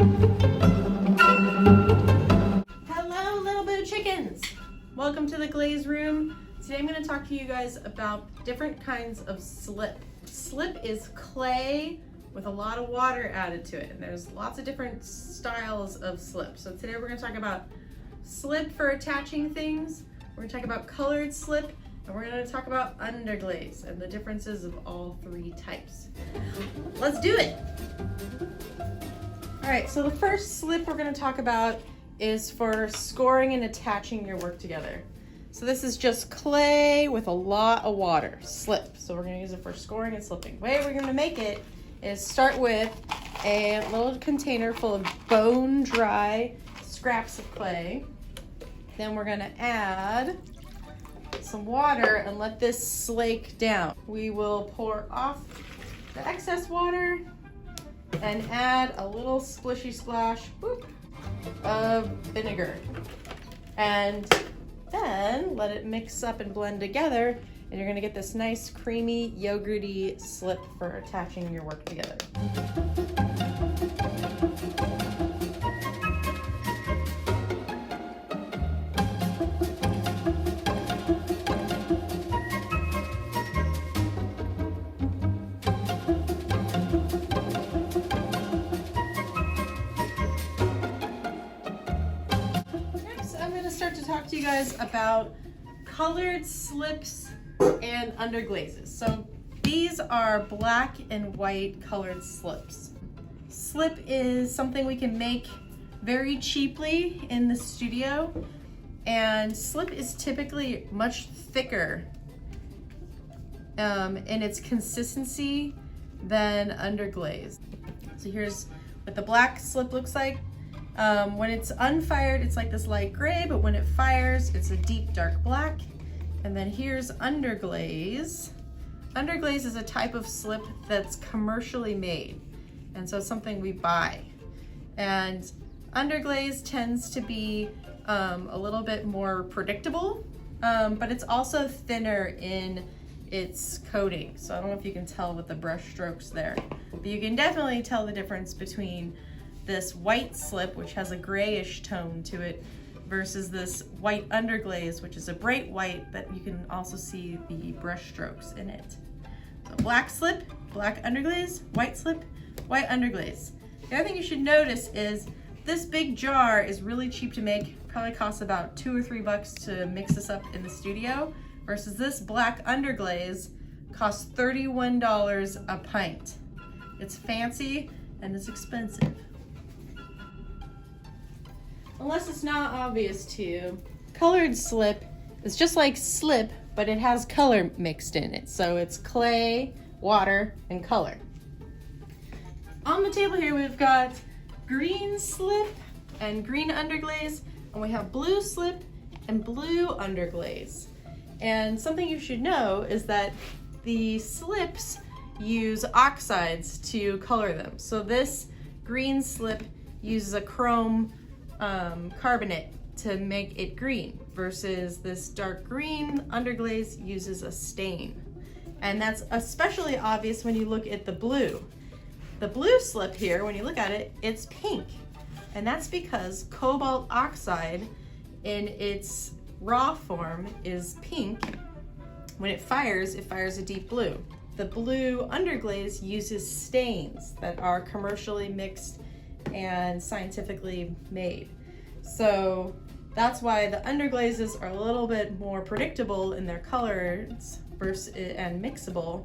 Hello, little boo chickens. Welcome to the glaze room. Today I'm going to talk to you guys about different kinds of slip. Slip is clay with a lot of water added to it, and there's lots of different styles of slip. So today we're going to talk about slip for attaching things, we're going to talk about colored slip, and we're going to talk about underglaze and the differences of all three types. Let's do it! Alright, so the first slip we're going to talk about is for scoring and attaching your work together. So this is just clay with a lot of water, slip. So we're going to use it for scoring and slipping. The way we're going to make it is start with a little container full of bone dry scraps of clay. Then we're going to add some water and let this slake down. We will pour off the excess water and add a little splishy splash of vinegar. And then let it mix up and blend together, and you're gonna get this nice creamy yogurty slip for attaching your work together. Start to talk to you guys about colored slips and underglazes. So these are black and white colored slips. Slip is something we can make very cheaply in the studio, and slip is typically much thicker in its consistency than underglaze. So here's what the black slip looks like. When it's unfired, it's like this light gray, but when it fires, it's a deep dark black. And then here's underglaze. Underglaze is a type of slip that's commercially made, and so it's something we buy. And underglaze tends to be a little bit more predictable, but it's also thinner in its coating. So I don't know if you can tell with the brush strokes there, but you can definitely tell the difference between this white slip, which has a grayish tone to it, versus this white underglaze, which is a bright white, but you can also see the brush strokes in it. So black slip, black underglaze, white slip, white underglaze. The other thing you should notice is this big jar is really cheap to make. Probably costs about $2 or $3 to mix this up in the studio, versus this black underglaze costs $31 a pint. It's fancy and it's expensive. Unless it's not obvious to you, colored slip is just like slip, but it has color mixed in it. So it's clay, water, and color. On the table here, we've got green slip and green underglaze, and we have blue slip and blue underglaze. And something you should know is that the slips use oxides to color them. So this green slip uses a chrome carbonate to make it green, versus this dark green underglaze uses a stain. And that's especially obvious when you look at the blue. The blue slip here, when you look at it, it's pink. And that's because cobalt oxide in its raw form is pink. When it fires a deep blue. The blue underglaze uses stains that are commercially mixed and scientifically made. So that's why the underglazes are a little bit more predictable in their colors and mixable,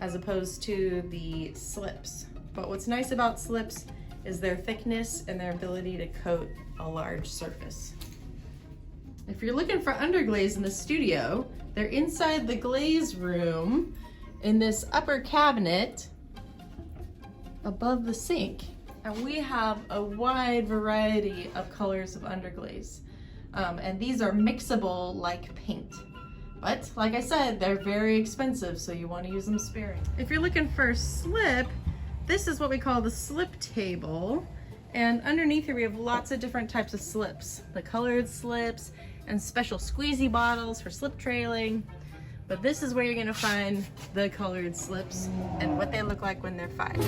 as opposed to the slips. But what's nice about slips is their thickness and their ability to coat a large surface. If you're looking for underglaze in the studio, they're inside the glaze room in this upper cabinet above the sink. And we have a wide variety of colors of underglaze. And these are mixable like paint. But like I said, they're very expensive, so you want to use them sparingly. If you're looking for slip, this is what we call the slip table. And underneath here we have lots of different types of slips. The colored slips and special squeezy bottles for slip trailing. But this is where you're gonna find the colored slips and what they look like when they're fired.